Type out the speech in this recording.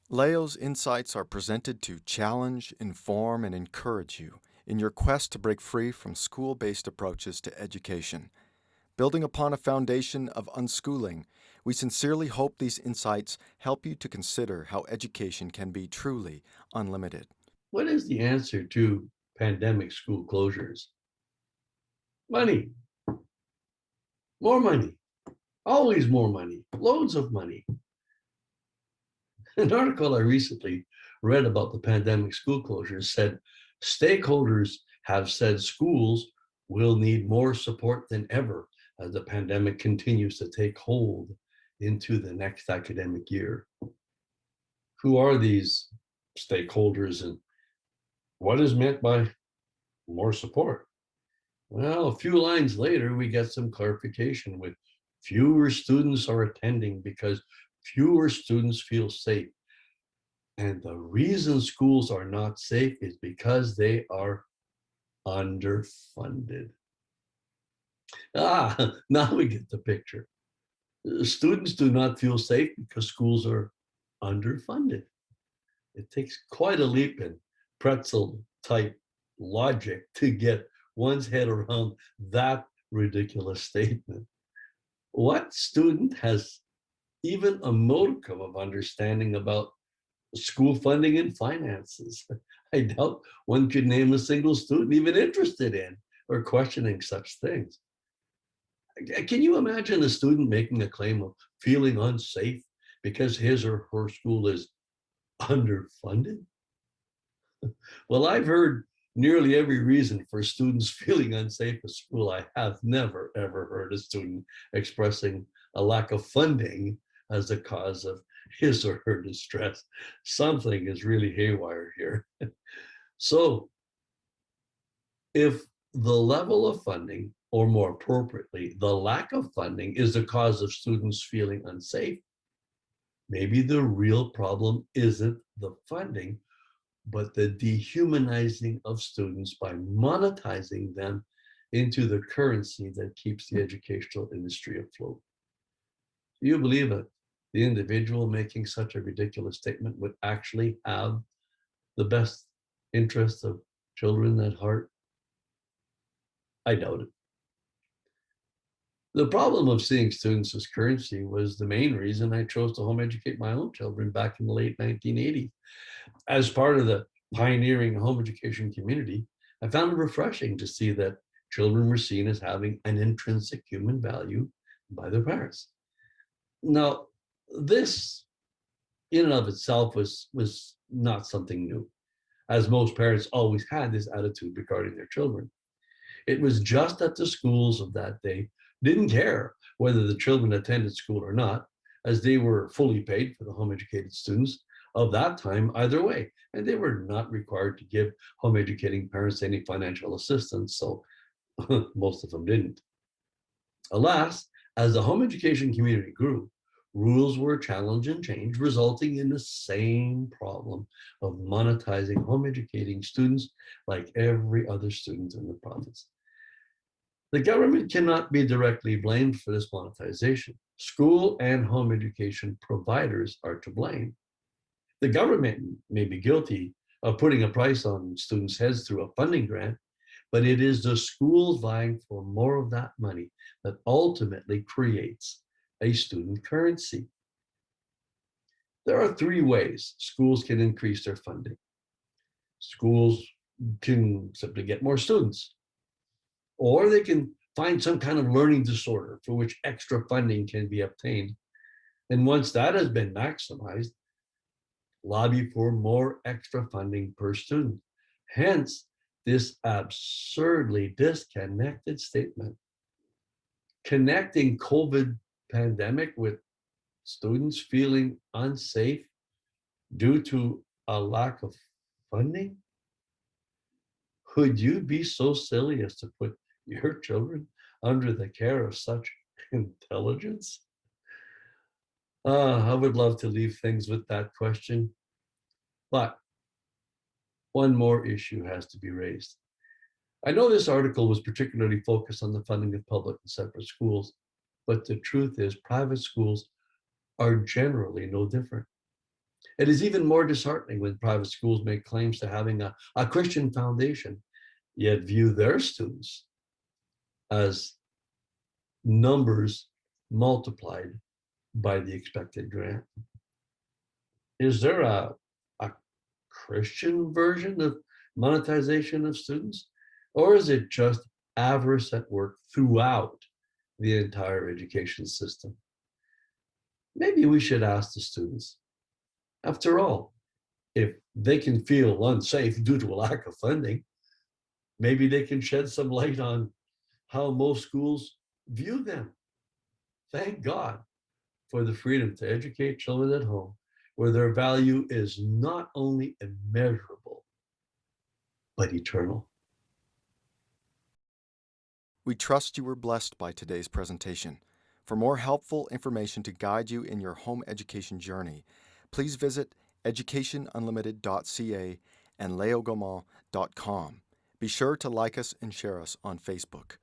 Leo's insights are presented to challenge, inform, and encourage you in your quest to break free from school based approaches to education. Building upon a foundation of unschooling, we sincerely hope these insights help you to consider how education can be truly unlimited. What is the answer to pandemic school closures? Money, more money, always more money, loads of money. An article I recently read about the pandemic school closures said stakeholders have said schools will need more support than ever as the pandemic continues to take hold into the next academic year. Who are these stakeholders and what is meant by more support? Well, a few lines later, we get some clarification with fewer students are attending because fewer students feel safe. And the reason schools are not safe is because they are underfunded. Now we get the picture. Students do not feel safe because schools are underfunded. It takes quite a leap in pretzel type logic to get one's head around that ridiculous statement. What student has even a modicum of understanding about school funding and finances? I doubt one could name a single student even interested in or questioning such things. Can you imagine a student making a claim of feeling unsafe because his or her school is underfunded? Well, I've heard nearly every reason for students feeling unsafe at school. I have never, ever heard a student expressing a lack of funding as the cause of his or her distress. Something is really haywire here. So, if the level of funding, or more appropriately, the lack of funding, is the cause of students feeling unsafe, maybe the real problem isn't the funding, but the dehumanizing of students by monetizing them into the currency that keeps the educational industry afloat. Do you believe it? The individual making such a ridiculous statement would actually have the best interest of children at heart? I doubt it. The problem of seeing students as currency was the main reason I chose to home educate my own children back in the late 1980s. As part of the pioneering home education community, I found it refreshing to see that children were seen as having an intrinsic human value by their parents. Now, this in and of itself was not something new, as most parents always had this attitude regarding their children. It was just that the schools of that day didn't care whether the children attended school or not, as they were fully paid for the home educated students of that time either way. And they were not required to give home educating parents any financial assistance, so most of them didn't. Alas, as the home education community grew, rules were challenged and changed, resulting in the same problem of monetizing home educating students like every other student in the province. The government cannot be directly blamed for this monetization. School and home education providers are to blame. The government may be guilty of putting a price on students' heads through a funding grant, but it is the schools vying for more of that money that ultimately creates a student currency. There are three ways schools can increase their funding. Schools can simply get more students, or they can find some kind of learning disorder for which extra funding can be obtained. And once that has been maximized, lobby for more extra funding per student. Hence, this absurdly disconnected statement. Connecting COVID pandemic with students feeling unsafe due to a lack of funding? Could you be so silly as to put your children under the care of such intelligence? I would love to leave things with that question, but one more issue has to be raised. I know this article was particularly focused on the funding of public and separate schools, but the truth is, private schools are generally no different. It is even more disheartening when private schools make claims to having a Christian foundation, yet view their students as numbers multiplied by the expected grant. Is there a Christian version of monetization of students? Or is it just avarice at work throughout the entire education system? Maybe we should ask the students. After all, if they can feel unsafe due to a lack of funding, maybe they can shed some light on how most schools view them. Thank God for the freedom to educate children at home, where their value is not only immeasurable, but eternal. We trust you were blessed by today's presentation. For more helpful information to guide you in your home education journey, please visit educationunlimited.ca and leogaumont.com. Be sure to like us and share us on Facebook.